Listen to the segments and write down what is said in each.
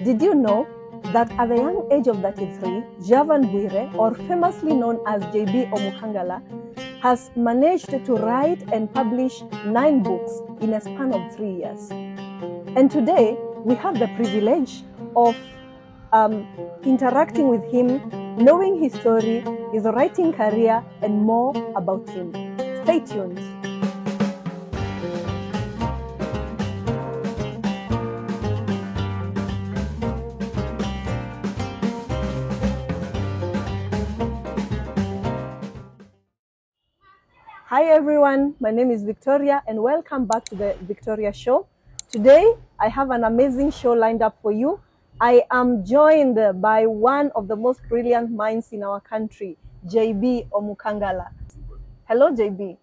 Did you know that at the young age of 33, Javan Bwire, or famously known as JB Omukangala, has managed to write and publish 9 books in a span of 3 years. And today, we have the privilege of interacting with him, knowing his story, his writing career, and more about him. Stay tuned. Hi everyone, my name is Victoria and welcome back to the Victoria Show. Today I have an amazing show lined up for you. I am joined by one of the most brilliant minds in our country, JB Omukangala. Hello JB.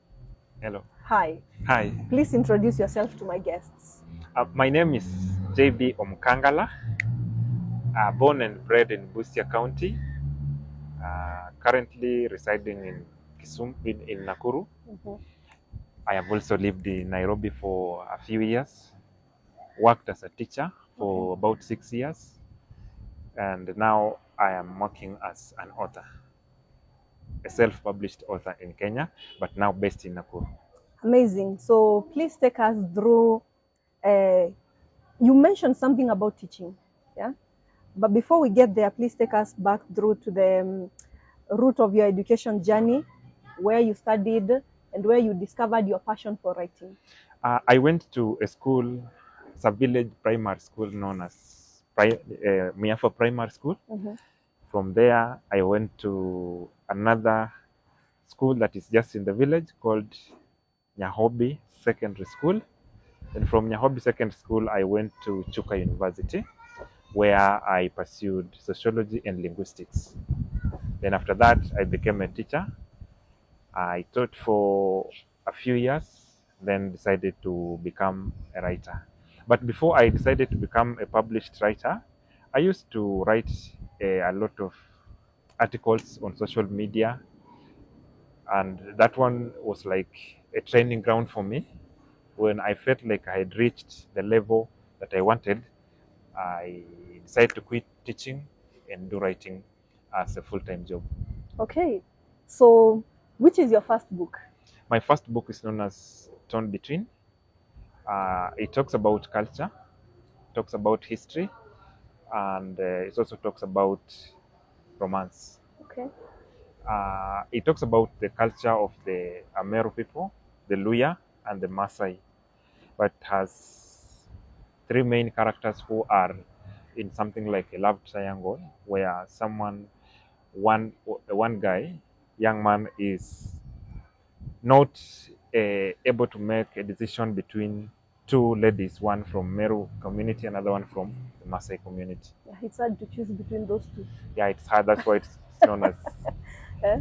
Hello. Hi. Hi. Please introduce yourself to my guests. My name is JB Omukangala, born and bred in Busia County, currently residing in Kisumu, in Nakuru. I have also lived in Nairobi for a few years, worked as a teacher for about 6 years, and now I am working as an author, a self-published author in Kenya, but now based in Nakuru. Amazing. So please take us through, you mentioned something about teaching, yeah? But before we get there, please take us back through to the route of your education journey, where you studied and where you discovered your passion for writing. I went to a school, it's a village primary school known as Miafo Primary School. From there, I went to another school that is just in the village called Nyahobi Secondary School. And from Nyahobi Secondary School, I went to Chuka University, where I pursued sociology and linguistics. Then after that, I became a teacher. I taught for a few years, then decided to become a writer. But before I decided to become a published writer, I used to write a lot of articles on social media, and that one was like a training ground for me. When I felt like I had reached the level that I wanted, I decided to quit teaching and do writing as a full-time job. Okay, so which is your first book? My first book is known as Torn Between. It talks about culture, talks about history, and it also talks about romance. Okay. It talks about the culture of the Ameru people, the Luya, and the Maasai, but has 3 main characters who are in something like a love triangle, where one guy, young man, is not able to make a decision between 2 ladies, one from Meru community, another one from the Maasai community. Yeah, it's hard to choose between those two. Yeah, it's hard. That's why it's known as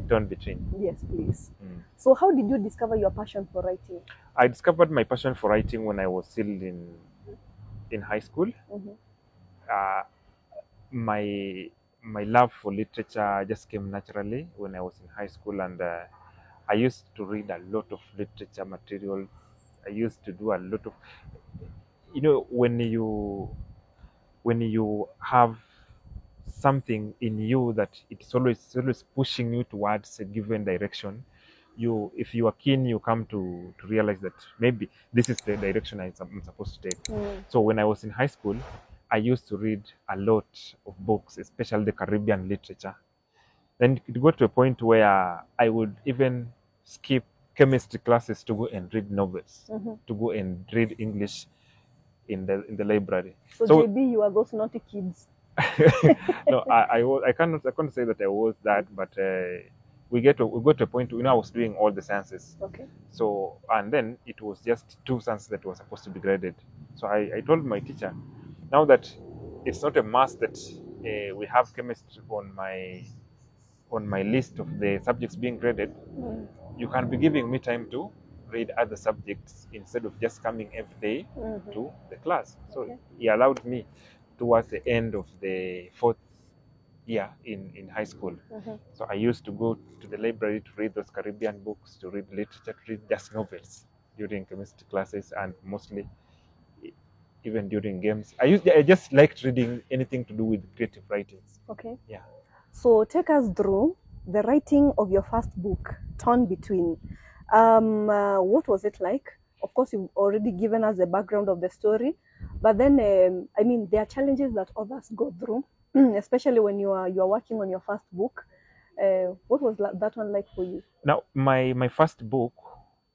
Torn Between. Yes, please. So how did you discover your passion for writing? I discovered my passion for writing when I was still in high school. My love for literature just came naturally when I was in high school, and I used to read a lot of literature materials. I used to do a lot of, when you have something in you that it's always pushing you towards a given direction, if you are keen, you come to realize that maybe this is the direction I'm supposed to take. So when I was in high school, I used to read a lot of books, especially the Caribbean literature. Then it got to a point where I would even skip chemistry classes to go and read novels, to go and read English in the library. So JB, you are those naughty kids. No, I cannot say that I was that, but we got to a point, I was doing all the sciences. Okay. So, and then it was just 2 sciences that were supposed to be graded. So I told my teacher, now that it's not a must that we have chemistry on my list of the subjects being graded, you can be giving me time to read other subjects instead of just coming every day to the class. So he allowed me towards the end of the 4th year in high school. So I used to go to the library to read those Caribbean books, to read literature, to read just novels during chemistry classes, and mostly even during games. I just liked reading anything to do with creative writings. Okay. Yeah. So take us through the writing of your first book, Torn Between. What was it like? Of course, you've already given us the background of the story, but then I mean, there are challenges that others go through, especially when you are working on your first book. What was that one like for you? Now, my first book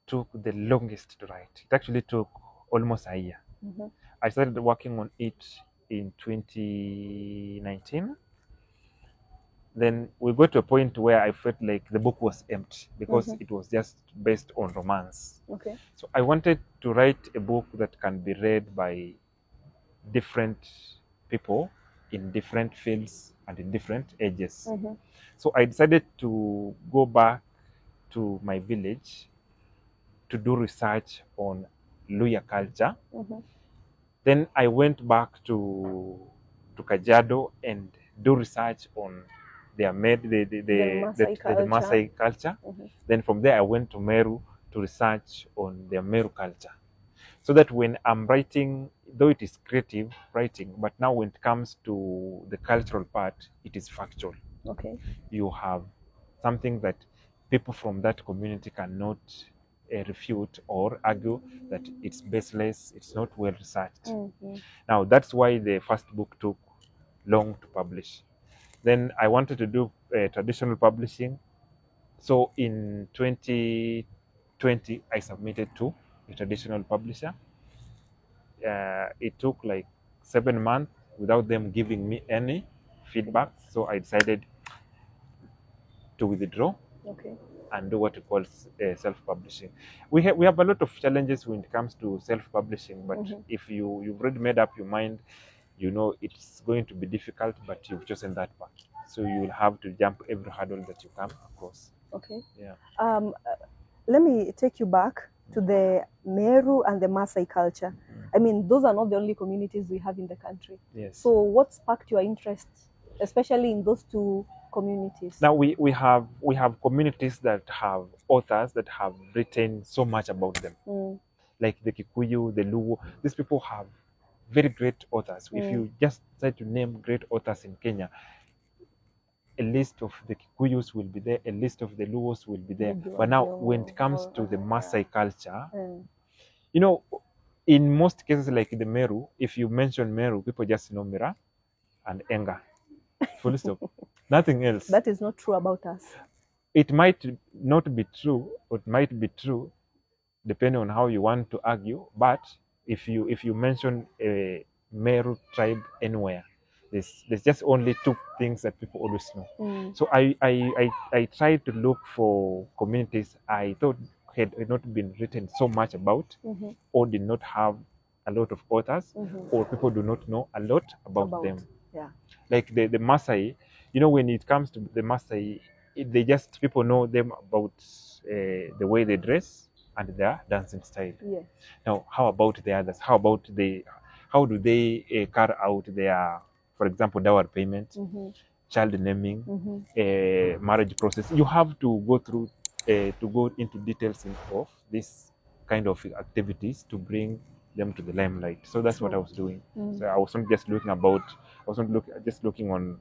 took the longest to write. It actually took almost a year. Mm-hmm. I started working on it in 2019. Then we got to a point where I felt like the book was empty because Mhm. it was just based on romance. Okay. So I wanted to write a book that can be read by different people in different fields and in different ages. Mm-hmm. So I decided to go back to my village to do research on Luya culture. Mm-hmm. Then I went back to Kajiado and do research on their the Maasai culture. Mm-hmm. Then from there I went to Meru to research on their Meru culture. So that when I'm writing, though it is creative writing, but now when it comes to the cultural part, it is factual. Okay. You have something that people from that community cannot refute or argue that it's baseless, it's not well researched. Mm-hmm. Now that's why the first book took long to publish. Then I wanted to do traditional publishing. So in 2020, I submitted to a traditional publisher. It took like 7 months without them giving me any feedback. So I decided to withdraw Okay. and do what we call self-publishing. We have a lot of challenges when it comes to self-publishing, but Mhm. if you've already made up your mind, you know it's going to be difficult, but you've chosen that path. So you will have to jump every hurdle that you come across. Okay. Yeah. Let me take you back to the Meru and the Maasai culture. I mean, those are not the only communities we have in the country. Yes. So what sparked your interest, especially in those two communities? Now we have communities that have authors that have written so much about them, like the Kikuyu, the Luo. These people have very great authors. If you just try to name great authors in Kenya, a list of the Kikuyus will be there, a list of the Luos will be there. But now, when it comes to the Maasai culture, you know, in most cases like the Meru, if you mention Meru, people just know Mira and Enga. Full stop. Nothing else. That is not true about us. It might not be true, or it might be true, depending on how you want to argue. But if you mention a Meru tribe anywhere, there's just only two things that people always know. So I tried to look for communities I thought had not been written so much about, or did not have a lot of authors, or people do not know a lot about them. Yeah. Like the Maasai, you know, when it comes to the Maasai, they just people know them about the way they dress and their dancing style. Yeah. Now, how about the others? How do they carry out their, for example, dower payment, child naming, marriage process? You have to go through to go into details of this kind of activities to bring them to the limelight. So that's what I was doing. So I wasn't just looking about. I wasn't just looking on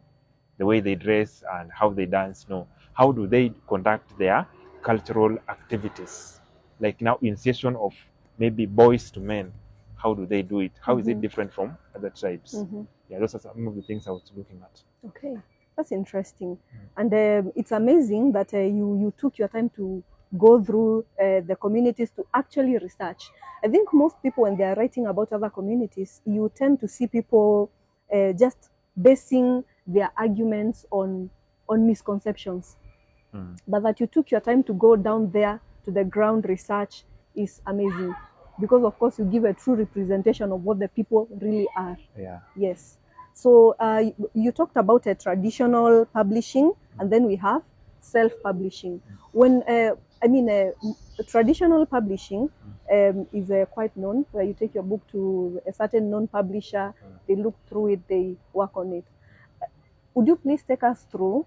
the way they dress and how they dance. No, how do they conduct their cultural activities? Like now, initiation of maybe boys to men. How do they do it? How is it different from other tribes? Yeah, those are some of the things I was looking at. Okay, that's interesting, and it's amazing that you took your time to go through the communities to actually research. I think most people, when they are writing about other communities, you tend to see people just basing their arguments on misconceptions. But that you took your time to go down there to the ground research is amazing, because of course you give a true representation of what the people really are. Yeah. Yes. So you talked about a traditional publishing, and then we have self-publishing. When traditional publishing is quite known, where you take your book to a certain known publisher, they look through it, they work on it. Would you please take us through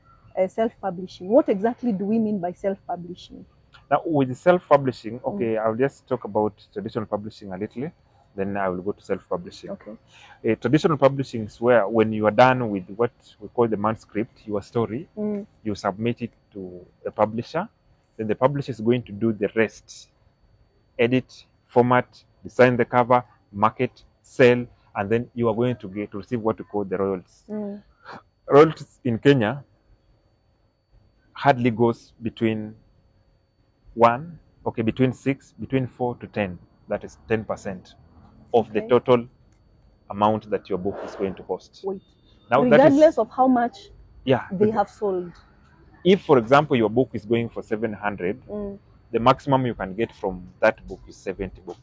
self-publishing? What exactly do we mean by self-publishing? Now, with self-publishing, okay, I'll just talk about traditional publishing a little. then I will go to self-publishing. Okay. Traditional publishing is where when you are done with what we call the manuscript, your story, you submit it to a publisher. Then the publisher is going to do the rest: edit, format, design the cover, market, sell, and then you are going to receive what we call the royalties. Royalties in Kenya hardly goes between between 4 to 10. That is 10% of the total amount that your book is going to cost. Wait. Now, regardless of how much they have sold. If, for example, your book is going for 700, the maximum you can get from that book is 70 books.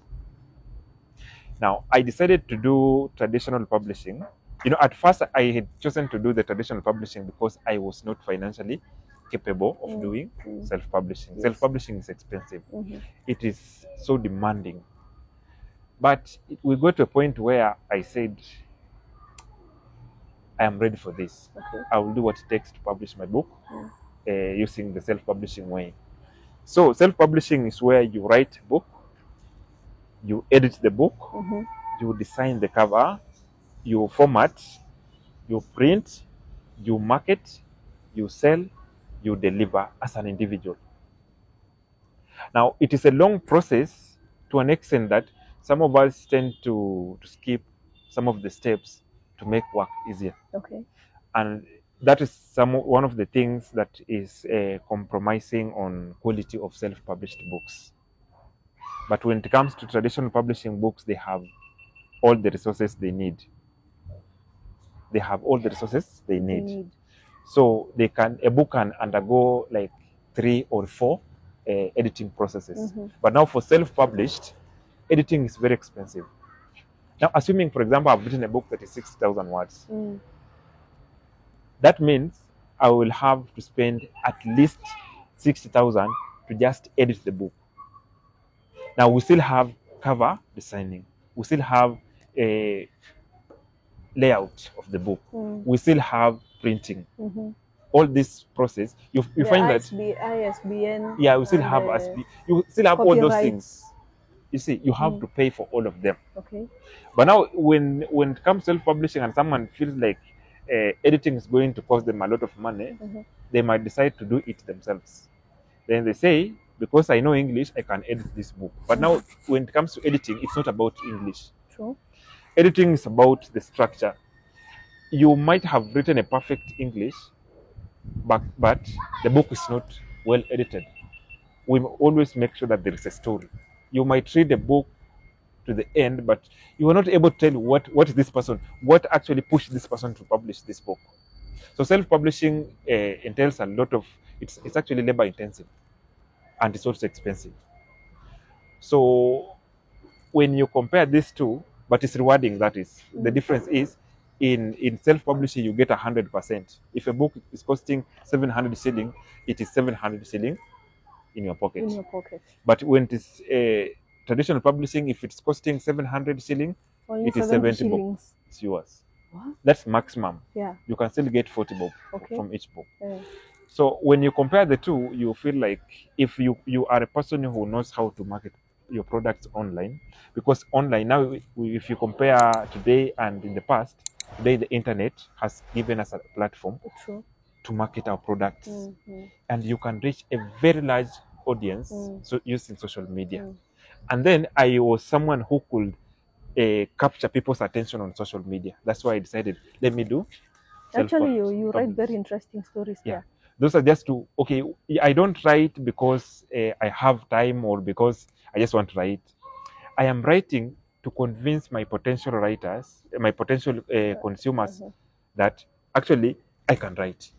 Now, I decided to do traditional publishing. At first I had chosen to do the traditional publishing because I was not financially capable of doing self-publishing. Yes. Self-publishing is expensive. It is so demanding. But we got to a point where I said, I am ready for this. I will do what it takes to publish my book using the self-publishing way. So self-publishing is where you write a book, you edit the book, you design the cover, you format, you print, you market, you sell, you deliver as an individual. Now, it is a long process to an extent that some of us tend to skip some of the steps to make work easier. Okay. And that is one of the things that is compromising on quality of self-published books. But when it comes to traditional publishing books, they have all the resources they need. They have all the resources they need. So a book can undergo like 3 or 4 editing processes. But now for self-published, editing is very expensive. Now, assuming, for example, I've written a book that is 6,000 words. That means I will have to spend at least 60,000 to just edit the book. Now, we still have cover designing. We still have a layout of the book. We still have printing. All this process, you find that ISBN. Yeah, we still have you still have all those things. You see, you have to pay for all of them. Okay. But now, when it comes to self-publishing and someone feels like editing is going to cost them a lot of money, they might decide to do it themselves. Then they say, because I know English, I can edit this book. But now, when it comes to editing, it's not about English. True. Editing is about the structure. You might have written a perfect English, but the book is not well edited. We always make sure that there is a story. You might read the book to the end, but you are not able to tell what is this person, what actually pushed this person to publish this book. So self-publishing entails a lot of, it's actually labor intensive, and it's also expensive. So when you compare these two, but it's rewarding, that is, the difference is in self-publishing you get 100%. If a book is costing 700 shilling, it is 700 shilling in your pocket. But when it is traditional publishing, if it's costing 700 shilling, only it is 70 books. It's yours. What? That's maximum. Yeah. You can still get 40 books from each book. Yeah. So when you compare the two, you feel like if you are a person who knows how to market your products online, because online now, if you compare today and in the past, today the internet has given us a platform to market our products, and you can reach a very large audience using social media. And then I was someone who could capture people's attention on social media. That's why I decided, let me do. Actually, you write very interesting stories. Yeah. Those are just I don't write because I have time or because I just want to write. I am writing to convince my potential writers, my potential consumers, that actually I can write.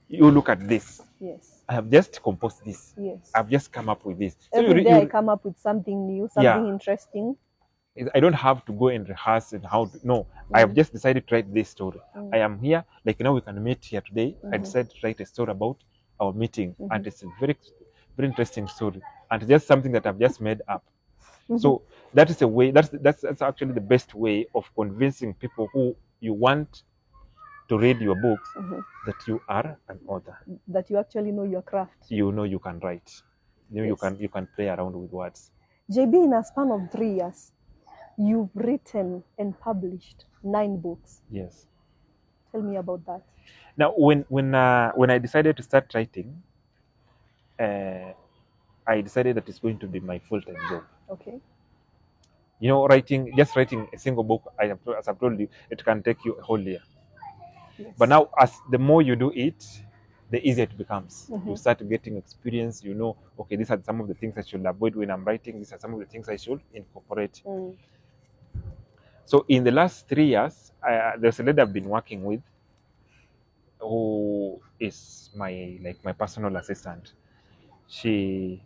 You look at this. Yes. I have just composed this. Yes. I've just come up with this. So every day I come up with something new, something interesting. I don't have to go and rehearse and I have just decided to write this story. I am here, like we can meet here today. I decided to write a story about our meeting, and it's a very, very interesting story, and it's just something that I've just made up. So that is a way. That's actually the best way of convincing people who you want to read your books that you are an author, that you actually know your craft. You know you can write. You can play around with words. JB, in a span of 3 years, you've written and published 9 books. Yes. Tell me about that. Now, when I decided to start writing, I decided that it's going to be my full-time job. Okay. You know, just writing a single book, as I've told you, it can take you a whole year. Yes. But now, as the more you do it, the easier it becomes. Mhm. You start getting experience. You know, okay, these are some of the things I should avoid when I'm writing. These are some of the things I should incorporate. Mm. So in the last 3 years, there's a lady I've been working with who is my personal assistant. She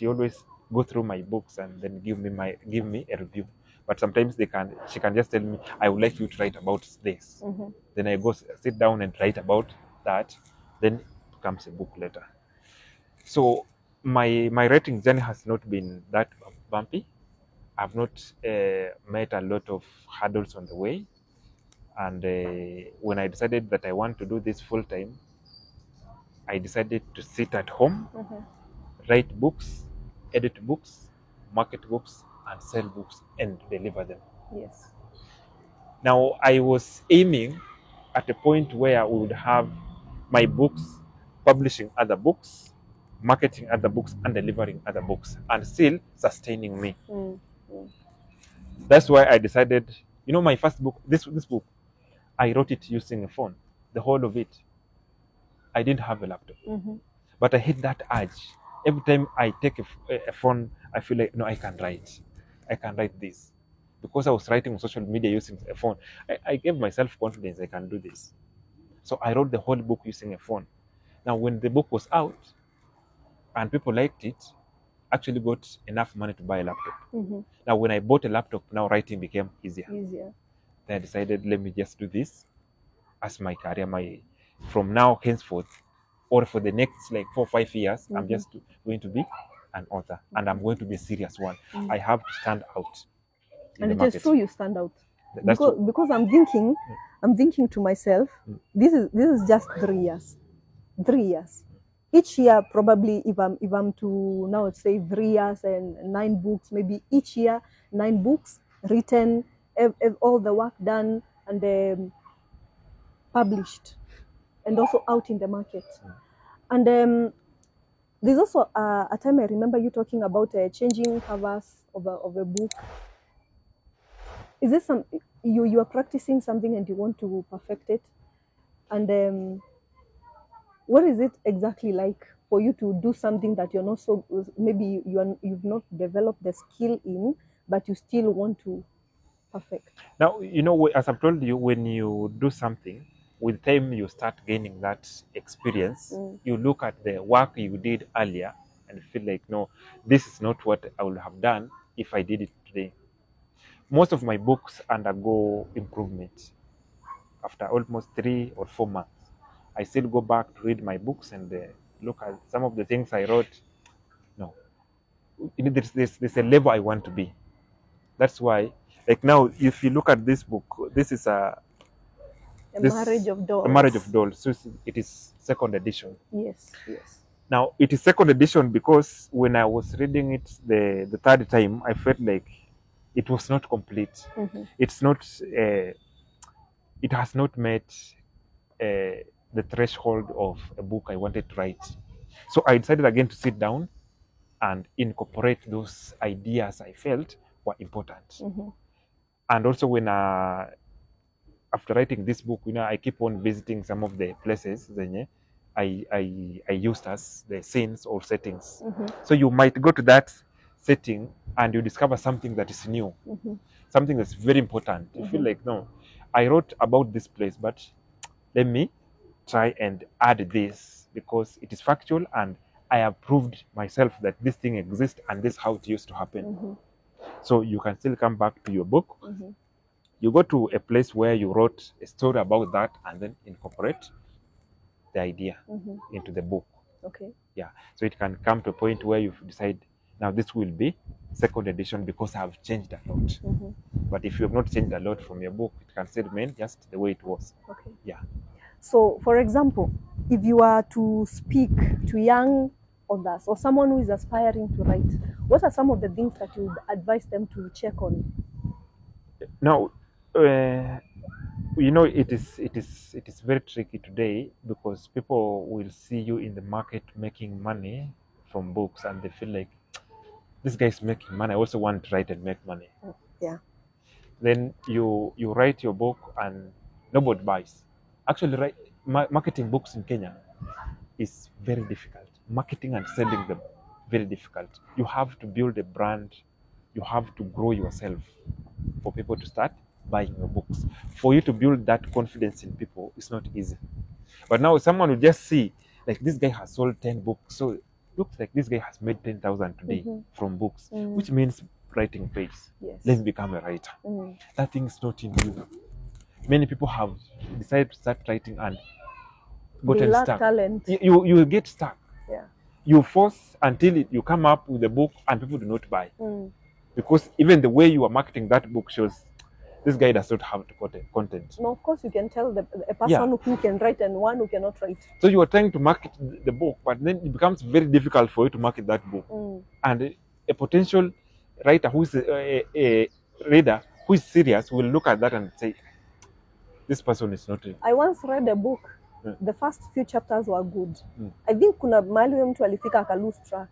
always go through my books and then give me a review. But sometimes she can just tell me, I would like you to write about this. Mhm. Then I go sit down and write about that. Then it becomes a book later. So my writing journey has not been that bumpy. I've not met a lot of hurdles on the way. And when I decided that I want to do this full time, I decided to sit at home, Mhm. write books, edit books, market books, and sell books and deliver them. Yes. Now, I was aiming at a point where we would have my books publishing other books, marketing other books, and delivering other books, and still sustaining me. Mm. Mm. That's why I decided, you know, my first book, this book, I wrote it using a phone, the whole of it. I didn't have a laptop, Mhm. but I hate that urge. Every time I take a phone, I feel like, no, I can write this. Because I was writing on social media using a phone, I gave myself confidence I can do this. So I wrote the whole book using a phone. Now, when the book was out and people liked it, actually got enough money to buy a laptop. Mhm. Now, when I bought a laptop, now writing became easier. Easier. Then I decided, let me just do this as my career, from now henceforth, or for the next like 4 or 5 years, I'm just going to be an author, and I'm going to be a serious one. I have to stand out in And the it market. is true you stand out. That's true. Because I'm thinking to myself, this is just 3 years. 3 years. Each year, probably, if I'm to now say 3 years and 9 books, maybe each year 9 books written, all the work done and published, and also out in the market. And there's also a time I remember you talking about changing covers of a book. Is this you are practicing something and you want to perfect it? And what is it exactly like for you to do something that you're not so, maybe you've not developed the skill in, but you still want to perfect? Now, you know, as I've told you, when you do something, with time you start gaining that experience. You look at the work you did earlier and feel like, no, this is not what I would have done if I did it today. Most of my books undergo improvement after almost 3 or 4 months. I still go back to read my books and look at some of the things I wrote. No, there's a level I want to be. That's why, like now, if you look at this book, this is Marriage of Dolls. A Marriage of Dolls. So it is second edition. Yes, yes. Now, it is second edition because when I was reading it the third time, I felt like it was not complete. It's not. It has not met the threshold of a book I wanted to write. So I decided again to sit down and incorporate those ideas I felt were important. And also when after writing this book, you know, I keep on visiting some of the places that I used as the scenes or settings. So you might go to that setting and you discover something that is new, something that's very important. You feel like, no, I wrote about this place, but let me try and add this because it is factual and I have proved myself that this thing exists and this is how it used to happen. So you can still come back to your book. You go to a place where you wrote a story about that and then incorporate the idea into the book. Okay. Yeah. So it can come to a point where you decide, now this will be second edition because I have changed a lot. But if you have not changed a lot from your book, it can still remain just the way it was. Okay. Yeah. So, for example, if you are to speak to young others or someone who is aspiring to write? What are some of the things that you would advise them to check on? Now, it is very tricky today because people will see you in the market making money from books and they feel like this guy is making money. I also want to write and make money. Yeah. Then you write your book and nobody buys. Actually, marketing books in Kenya is very difficult. Marketing and selling them, very difficult. You have to build a brand. You have to grow yourself for people to start buying your books. For you to build that confidence in people, it's not easy. But now someone will just see, like this guy has sold 10 books. So it looks like this guy has made 10,000 today from books, which means writing pays. Yes. Let me become a writer. That thing is not in you. Many people have decided to start writing and gotten stuck. Talent. You will get stuck. Yeah. You force until you come up with a book and people do not buy. Because even the way you are marketing that book shows this guy does not have content. No, of course you can tell a person who can write and one who cannot write. So you are trying to market the book, but then it becomes very difficult for you to market that book. And a potential writer who is a reader who is serious will look at that and say, this person is not. I once read a book. The first few chapters were good. I think kuna mahali huyo mtu alifika aka lose track.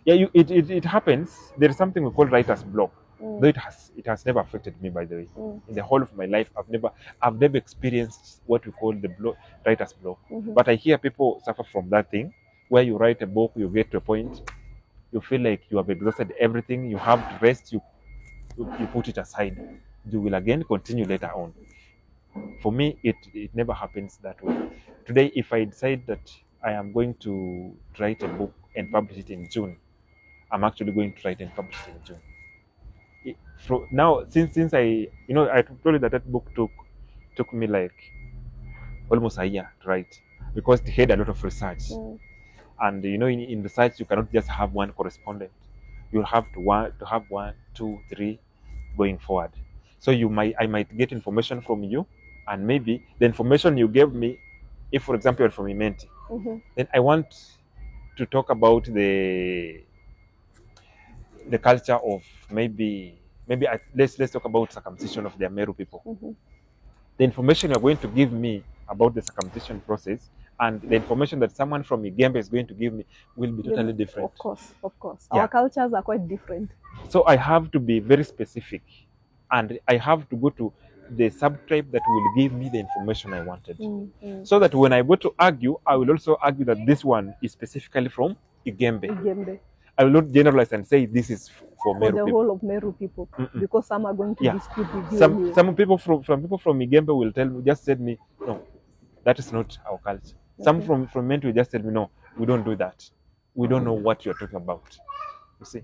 Yeah, it happens. There is something we call writer's block. Though it has never affected me, by the way. In the whole of my life, I've never experienced what we call the writer's block. But I hear people suffer from that thing, where you write a book, you get to a point, you feel like you have exhausted everything, you have to rest, you put it aside. You will again continue later on. For me, it never happens that way. Today, if I decide that I am going to write a book and publish it in June, I'm actually going to write and publish it in June. Now, since I told you that book took me like almost a year to write because it had a lot of research. And in research you cannot just have one correspondent. You'll have to have 1, 2, 3 going forward. So I might get information from you, and maybe the information you gave me, if for example you're from Imenti, then I want to talk about the culture of maybe let's talk about circumcision of the Meru people. The information you're going to give me about the circumcision process and the information that someone from Igembe is going to give me will be totally different. Of course. Our cultures are quite different. So I have to be very specific, and I have to go to the subtribe that will give me the information I wanted. So that when I go to argue, I will also argue that this one is specifically from Igembe. I will not generalize and say this is for Meru the people. Whole of Meru people, because some are going to dispute with you. Some people from Igembe will just tell me, no, that is not our culture. Some from Mentu will just tell me, no, we don't do that. We don't know what you're talking about. You see.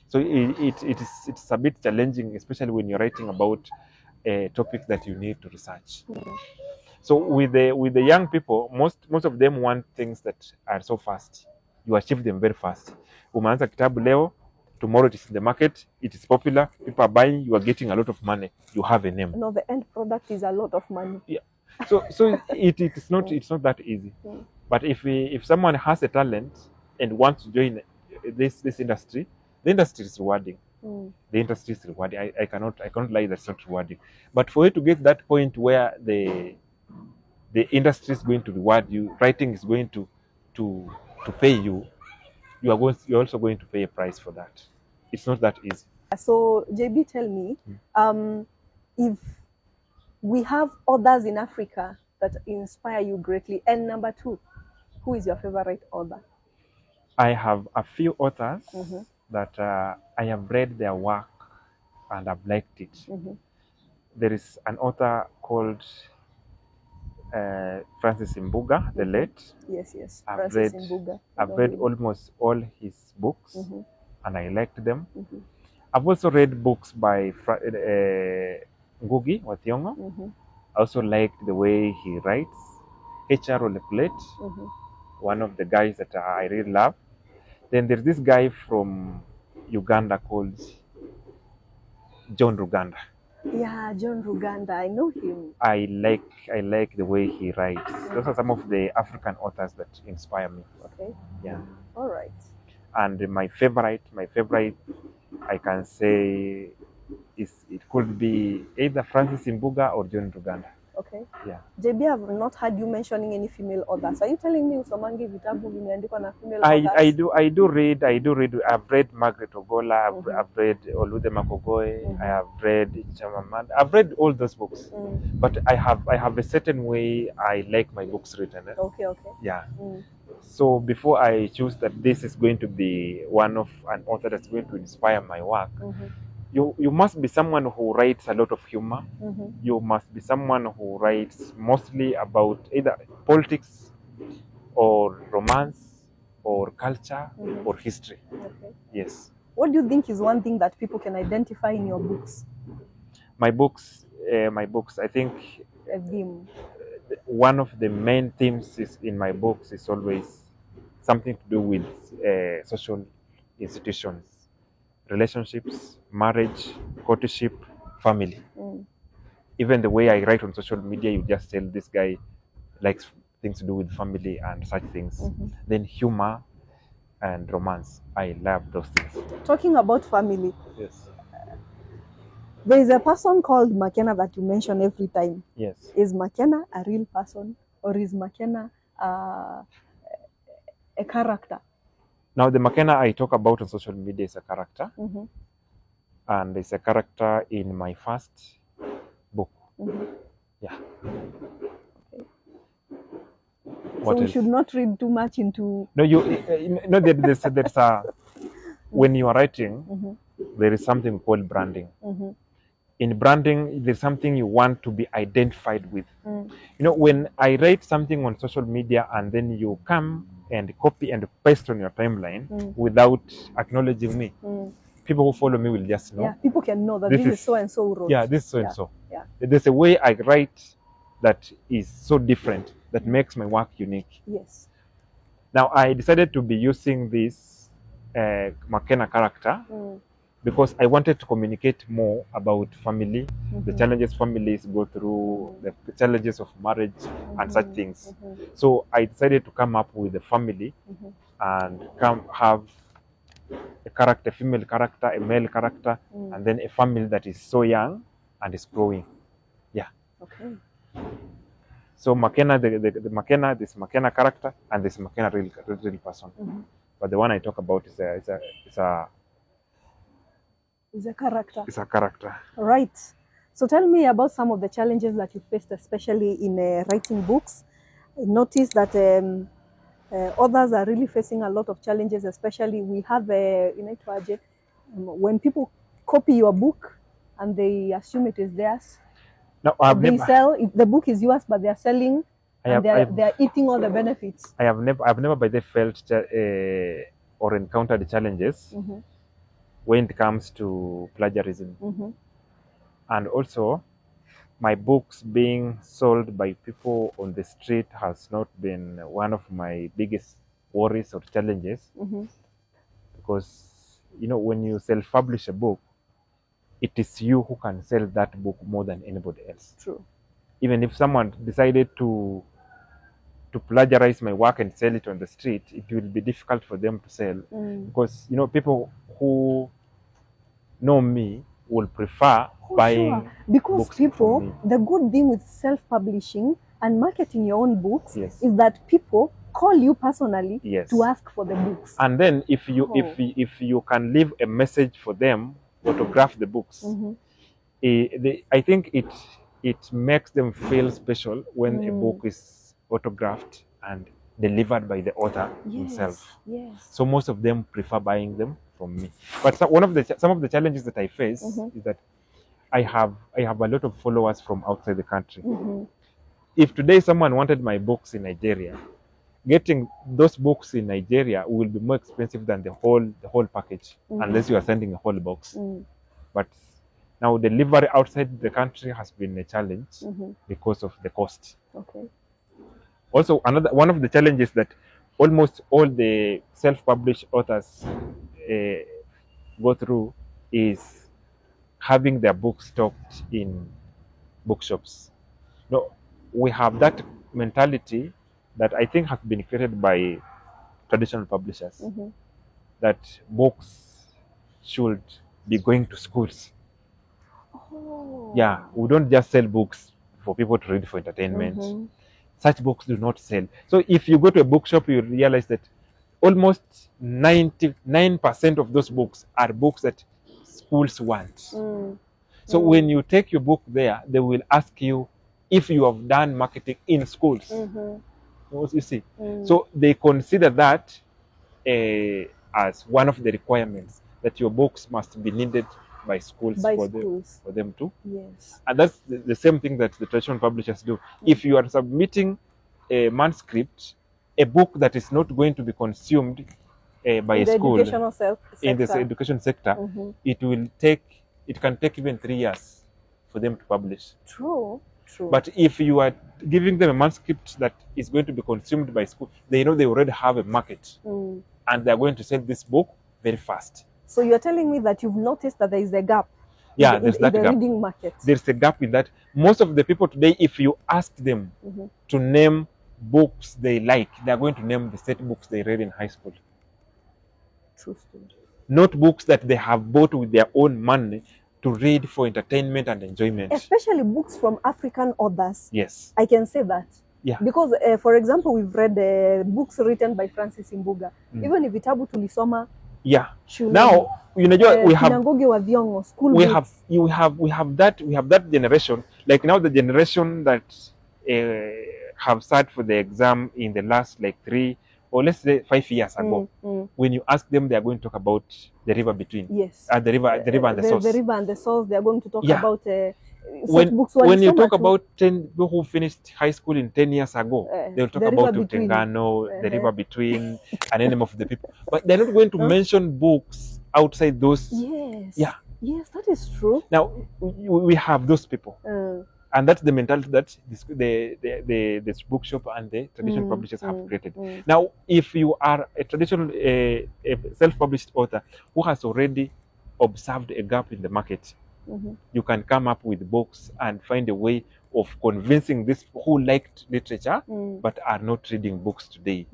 So it's a bit challenging, especially when you're writing about a topic that you need to research. So with the young people, most of them want things that are so fast. You achieve them very fast. Umeanza kitabu leo, tomorrow it is in the market, it is popular, people are buying, you are getting a lot of money, you have a name. No, the end product is a lot of money. Yeah. So it's not that easy. But if someone has a talent and wants to join this industry, the industry is rewarding. The industry is rewarding. I cannot lie that it's not rewarding. But for you to get that point where the industry is going to reward you, writing is going to pay you, you're also going to pay a price for that. It's not that easy. So JB, tell me, if we have others in Africa that inspire you greatly, and number 2, who is your favorite author? I have a few authors that I have read their work and I've liked it. There is an author called Francis Mbuga, the late. Yes. I've read almost all his books, and I liked them. I've also read books by Ngugi wa Thiong'o. I also liked the way he writes. H.R. Ole Kulet, one of the guys that I really love. Then there's this guy from Uganda called John Ruganda. Yeah, John Ruganda, I know him. I like the way he writes. Those are some of the African authors that inspire me. Okay, Yeah. all right. And my favorite, I can say it could be either Francis Imbuga or John Ruganda. Okay. Yeah. JB, I've not heard you mentioning any female authors. Are you telling me usomangi vitabu vimeandikwa na female authors? I do read. I've read Margaret Ogola. I've read Olude Makogoe. I have read Chimamanda. I've read all those books. But I have a certain way I like my books written. Okay. Yeah. So before I choose that this is going to be an author that's going to inspire my work, you must be someone who writes a lot of humor. You must be someone who writes mostly about either politics or romance or culture or history. Okay. Yes. What do you think is one thing that people can identify in your books? My books, I think A theme. One of the main themes in my books is always something to do with social institutions, relationships, marriage, courtship, family. Even the way I write on social media, you just tell this guy likes things to do with family and such things. Then humor and romance. I love those things. Talking about family. Yes. There is a person called McKenna that you mention every time. Yes. Is McKenna a real person or is McKenna a character? Now, the McKenna I talk about on social media is a character. And it's a character in my first book. Yeah. Okay. What so we else? should not read too much into... No, there's a... When you are writing, there is something called branding. In branding, there's something you want to be identified with. When I write something on social media and then you come and copy and paste on your timeline without acknowledging me, people who follow me will just know. Yeah, people can know that this is so and so wrote. Yeah, this is so and so. Yeah. There's a way I write that is so different that makes my work unique. Yes. Now, I decided to be using this McKenna character because I wanted to communicate more about family, the challenges families go through, the challenges of marriage and such things. So I decided to come up with a family and have a character, female character, a male character, and then a family that is so young and is growing. Yeah. Okay. So McKenna, the McKenna, this McKenna character, and this McKenna real person. But the one I talk about is a character. It's a character. Right. So tell me about some of the challenges that you faced, especially in writing books. I noticed that authors are really facing a lot of challenges, especially we have when people copy your book and they assume it is theirs. No, sell if the book is yours, but they are selling and they are eating all the benefits. I've never by the felt or encountered challenges when it comes to plagiarism. And also, my books being sold by people on the street has not been one of my biggest worries or challenges. Because, when you self-publish a book, it is you who can sell that book more than anybody else. True. Even if someone decided to plagiarize my work and sell it on the street, it will be difficult for them to sell because people who know me will prefer buying because books people from me. The good thing with self-publishing and marketing your own books Yes. is that people call you personally Yes. to ask for the books. And then if you can leave a message for them, autograph the books, I think it makes them feel special when a book is autographed and delivered by the author himself. Yes. So most of them prefer buying them from me. But some of the challenges that I face is that I have a lot of followers from outside the country. If today someone wanted my books in Nigeria, getting those books in Nigeria will be more expensive than the whole package, unless you are sending a whole box. But now delivery outside the country has been a challenge because of the cost. Okay. Also, one of the challenges that almost all the self-published authors go through is having their books stocked in bookshops. No, we have that mentality that I think has been created by traditional publishers, that books should be going to schools. Oh. Yeah, we don't just sell books for people to read for entertainment. Such books do not sell. So if you go to a bookshop, you realize that almost 99% of those books are books that schools want. So when you take your book there, they will ask you if you have done marketing in schools. You see, so they consider that as one of the requirements, that your books must be needed by schools, for them to. Yes. And that's the same thing that the traditional publishers do. If you are submitting a manuscript, a book that is not going to be consumed by a school in this education sector, it can take even 3 years for them to publish. True. But if you are giving them a manuscript that is going to be consumed by school, they know they already have a market, and they're going to sell this book very fast. So you're telling me that you've noticed that there is a gap. Yeah, there's that in the gap. reading market. There's a gap in that. Most of the people today, if you ask them to name books they like, they're going to name the set books they read in high school. True story. Not books that they have bought with their own money to read for entertainment and enjoyment. Especially books from African authors. Yes. I can say that. Yeah. Because, for example, we've read books written by Francis Imbuga. Even if Vitabu Tulisoma. Yeah. Now, you know, we have that generation. Like now, the generation that have sat for the exam in the last like 3 or let's say 5 years ago. When you ask them, they are going to talk about the river between. Yes. The river and the source. The river and the source. They are going to talk about. When you talk about 10 people who finished high school in 10 years ago, they'll talk about Utengano, the river between, and Enemy of the People. But they're not going to mention books outside those. Yes. Yeah. Yes, that is true. Now we have those people, and that's the mentality that this bookshop and the traditional publishers have created. Now, if you are a traditional self-published author who has already observed a gap in the market, you can come up with books and find a way of convincing these who liked literature but are not reading books today,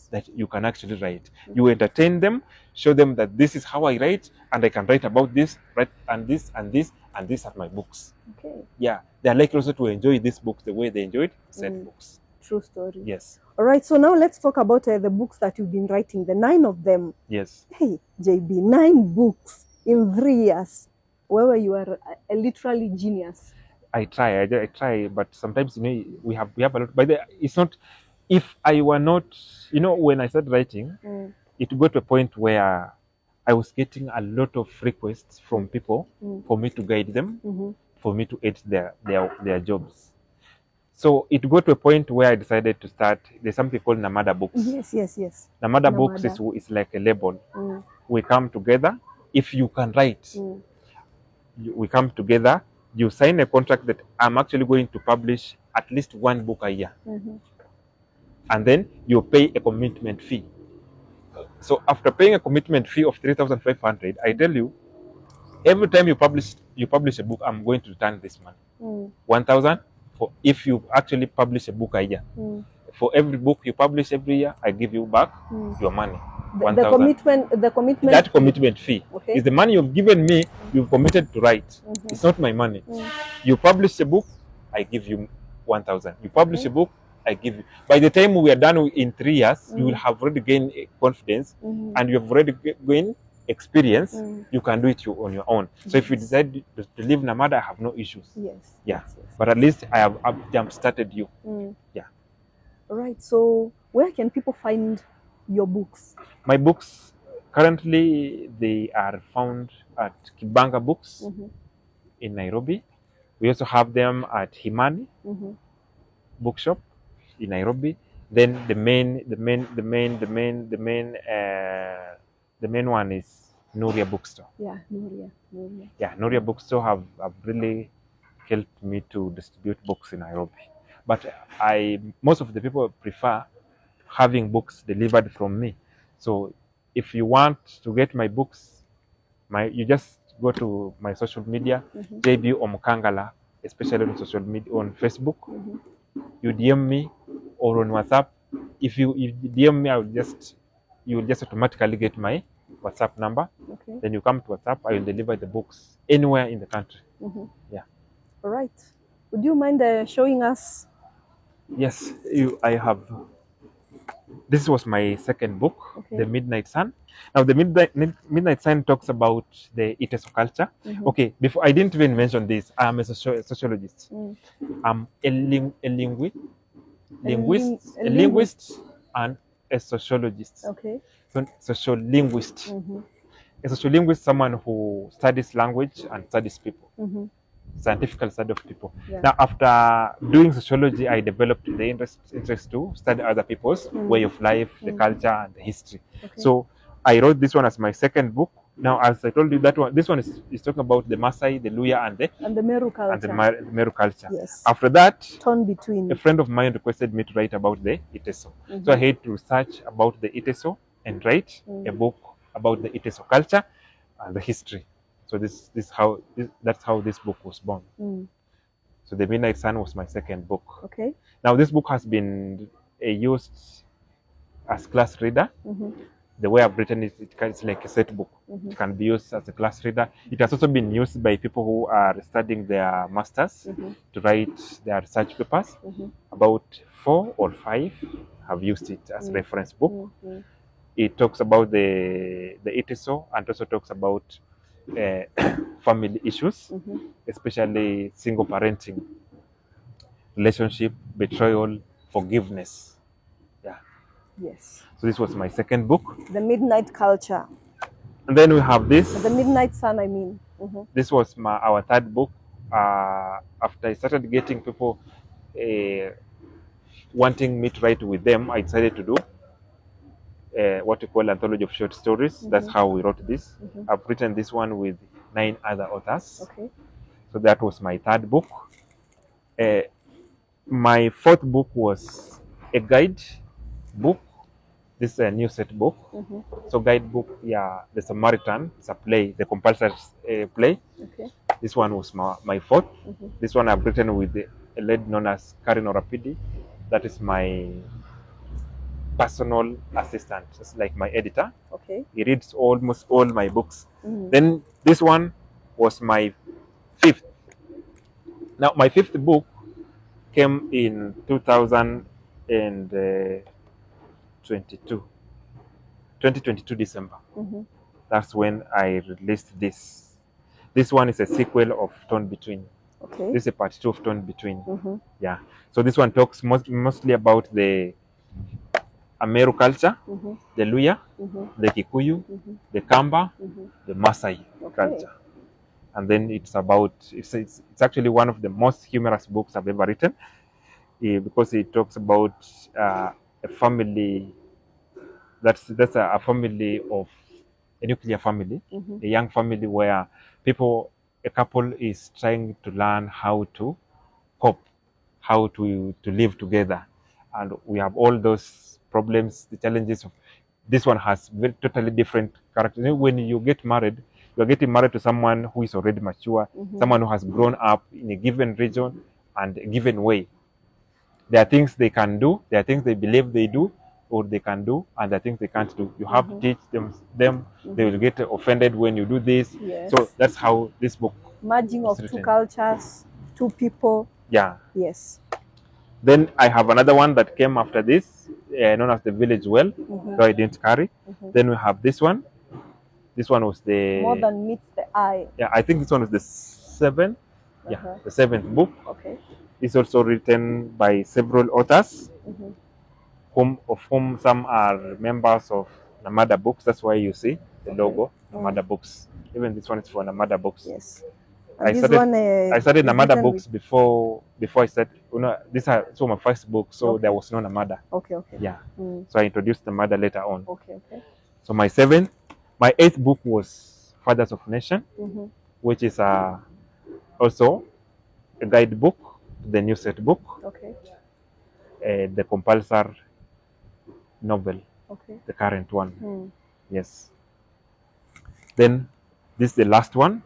that you can actually write. You entertain them, show them that this is how I write, and I can write about this, write and this and this, and these are my books. Okay. Yeah, they are likely also to enjoy these books the way they enjoyed said books. True story. Yes. All right, so now let's talk about the books that you've been writing, the 9 of them. Yes. Hey, JB, 9 books in 3 years. Where you are a literally genius. I try, but sometimes we have a lot. But it's not. If I were not, when I started writing, it got to a point where I was getting a lot of requests from people for me to guide them, for me to aid their jobs. So it got to a point where I decided to start. There's something called Namada Books. Yes. Namada Books is like a label. We come together. If you can write. We come together, you sign a contract that I'm actually going to publish at least 1 book a year. And then you pay a commitment fee. So after paying a commitment fee of 3,500, I tell you, every time you publish a book, I'm going to return this money. 1,000 for if you actually publish a book a year. For every book you publish every year, I give you back your money. The commitment. That commitment fee is the money you've given me. You've committed to write. It's not my money. You publish a book, I give you 1,000. You publish a book, I give you. By the time we are done in 3 years, you will have already gained confidence, and you have already gained experience. You can do it on your own. So if you decide to leave Namada, I have no issues. Yes. Yeah. But at least I have jump started you. Yeah. All right. So where can people find your books? My books, currently, they are found at Kibanga Books in Nairobi. We also have them at Himani Bookshop in Nairobi. Then the main one is Nuria Bookstore. Yeah, Nuria. Yeah, Nuria Bookstore have really helped me to distribute books in Nairobi. But most of the people prefer having books delivered from me. So if you want to get my books, you just go to my social media, JB Omkangala, especially on social media, on Facebook. You DM me or on WhatsApp. If you DM me, you will just automatically get my WhatsApp number. Okay. Then you come to WhatsApp, I will deliver the books anywhere in the country. Yeah. All right. Would you mind showing us? Yes, I have. This was my second book, Okay. The Midnight Sun. Now, the Midnight Sun talks about the Iteso culture. Okay, before I didn't even mention this. I'm a sociologist. I'm a linguist and a sociologist. Okay. So, sociolinguist. A sociolinguist, someone who studies language and studies people. Scientific study of people. Yeah. Now, after doing sociology, I developed the interest to study other people's way of life, the culture, and the history. Okay. So I wrote this one as my second book. Now, as I told you, this one is talking about the Maasai, the Luya, and the Meru culture. And the Meru culture. Yes. After that, torn between. A friend of mine requested me to write about the Iteso. So I had to research about the Iteso and write a book about the Iteso culture and the history. So that's how this book was born. So The Midnight Sun was my second book. Okay. Now this book has been used as class reader. The way I've written it, it's like a set book. It can be used as a class reader. It has also been used by people who are studying their masters to write their research papers. About 4 or 5 have used it as a reference book. It talks about the Iteso and also talks about family issues, especially single parenting, relationship, betrayal, forgiveness. Yeah. Yes. So this was my second book. The Midnight Culture. And then we have this. The Midnight Sun, I mean. This was our third book. After I started getting people wanting me to write with them, I decided to do what we call anthology of short stories. That's how we wrote this. I've written this one with 9 other authors. Okay. So that was my third book. My fourth book was a guide book. This is a new set book. So guide book, yeah, The Samaritan. It's a play, the compulsory play. Okay. This one was my fourth. This one I've written with a lady known as Karen Orapidi. That is my personal assistant. It's like my editor. Okay. He reads almost all my books. Then this one was my fifth. Now my fifth book came in 2022 December. That's when I released this. This one is a sequel of Torn Between. Okay. This is a part 2 of Torn Between. Yeah. So this one talks mostly about the Ameru culture, the Luya, the Kikuyu, the Kamba, the Maasai culture. And then it's actually one of the most humorous books I've ever written, because it talks about a family that's a family of a nuclear family, a young family where a couple is trying to learn how to cope, how to live together. And we have all those problems, the challenges of this one has totally different characters. When you get married, you're getting married to someone who is already mature, someone who has grown up in a given region and a given way. There are things they can do, there are things they believe they do or they can do, and there are things they can't do. You have to teach them. They will get offended when you do this. Yes. So that's how this book merging of two cultures, two people. Yeah. Yes. Then I have another one that came after this, known as The Village Well, so I didn't carry. Then we have this one. This one was the More Than Meets the Eye. Yeah, I think this one was the 7th. Yeah, the 7th book. Okay. It's also written by several authors, of whom some are members of Namada Books. That's why you see the logo, Namada Books. Even this one is for Namada Books. Yes. I started Namada Books before I started. This was my first book, so there was no Namada. Okay. Yeah. So I introduced Namada later on. Okay. So my 8th book was Fathers of Nation, which is also a guidebook, the new set book. Okay. The compulsory novel. Okay. The current one. Yes. Then this is the last one,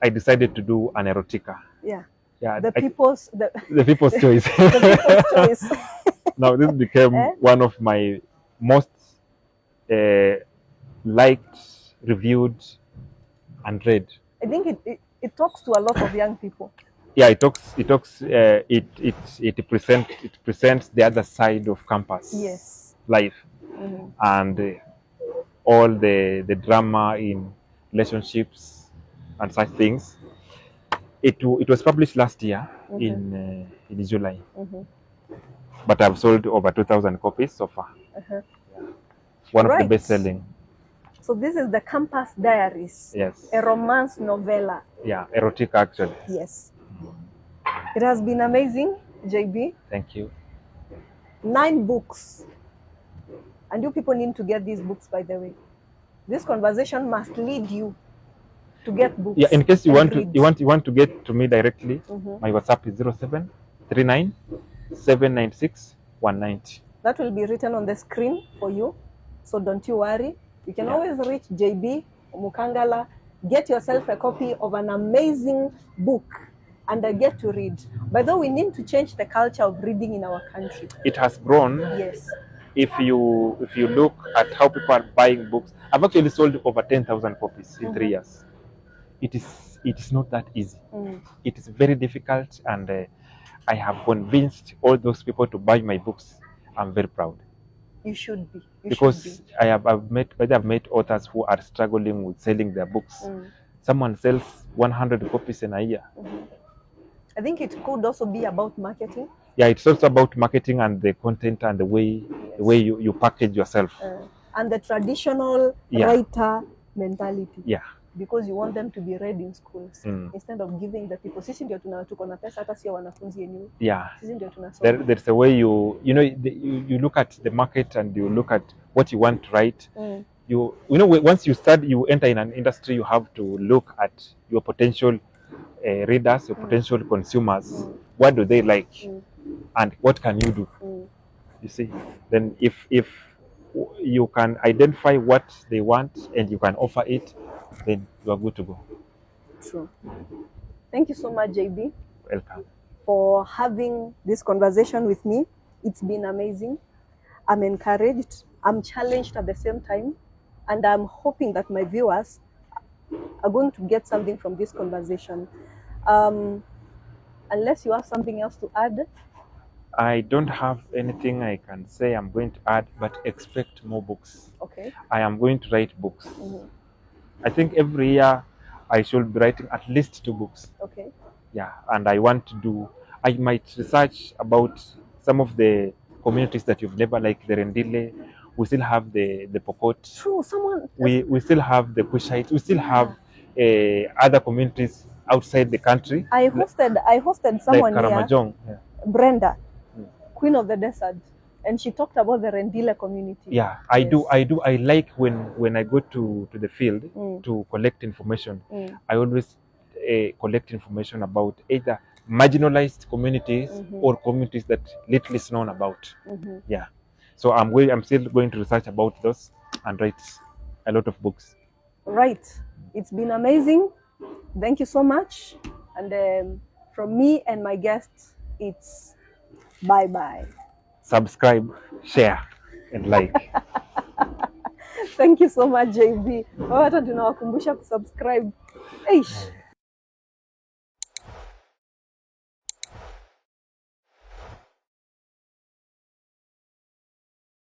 I decided to do an erotica. Yeah. Yeah, The people's the people's choice. the people's choice. Now this became Eh? one of my most liked, reviewed, and read. I think it talks to a lot of young people. Yeah, it presents the other side of campus Yes. life, Mhm. and all the drama in relationships and such things. It was published last year in July, but I've sold over 2,000 copies so far. One of the Right. best selling. So this is the Campus Diaries. Yes. A romance novella. Yeah, erotic actually. Yes. It has been amazing, JB. Thank you. 9 books. And you people need to get these books, by the way. This conversation must lead you to get books. Yeah, in case you and want to read. you want to get to me directly, my WhatsApp is 0739 796 190. That will be written on the screen for you. So don't you worry. You can always reach JB Mukangala. Get yourself a copy of an amazing book and get to read. By the way, we need to change the culture of reading in our country. It has grown. Yes. If you look at how people are buying books, I've actually sold over 10,000 copies in 3 years. It is not that easy. It is very difficult, and I have convinced all those people to buy my books. I'm very proud. You should be. Because I've met authors who are struggling with selling their books. Someone sells 100 copies in a year. I think it could also be about marketing. Yeah, it's also about marketing and the content and the way you package yourself. And the traditional writer mentality. Yeah. Because you want them to be read in schools instead of giving the people. Sisi ndio tuko na pesa hata sio wanafunzi yenyewe. Yeah. Sisi ndio tunasoma. There's a way you look at the market and you look at what you want to write. You know, once you enter in an industry, you have to look at your potential readers, your potential consumers. What do they like, and what can you do? You see, then if you can identify what they want and you can offer it, then you are good to go. True. Thank you so much, JB. Welcome. For having this conversation with me. It's been amazing. I'm encouraged. I'm challenged at the same time. And I'm hoping that my viewers are going to get something from this conversation. Unless you have something else to add. I don't have anything I can say I'm going to add, but expect more books. Okay. I am going to write books. I think every year I should be writing at least 2 books. Okay. Yeah, and I might research about some of the communities that you've never, like the Rendile. We still have the Pokot. True, we still have the Kushites. We still have other communities outside the country. I hosted someone like Karamajong. Here, Brenda, Queen of the Desert, and she talked about the Rendile community. Yeah, I do. I like when I go to the field to collect information. I always collect information about either marginalized communities or communities that little is known about. Yeah, so I'm still going to research about those and write a lot of books. Right, it's been amazing. Thank you so much, and from me and my guests, it's bye. Subscribe, share, and like. Thank you so much, JB. Watu tunawakumbusha kusubscribe. Eish.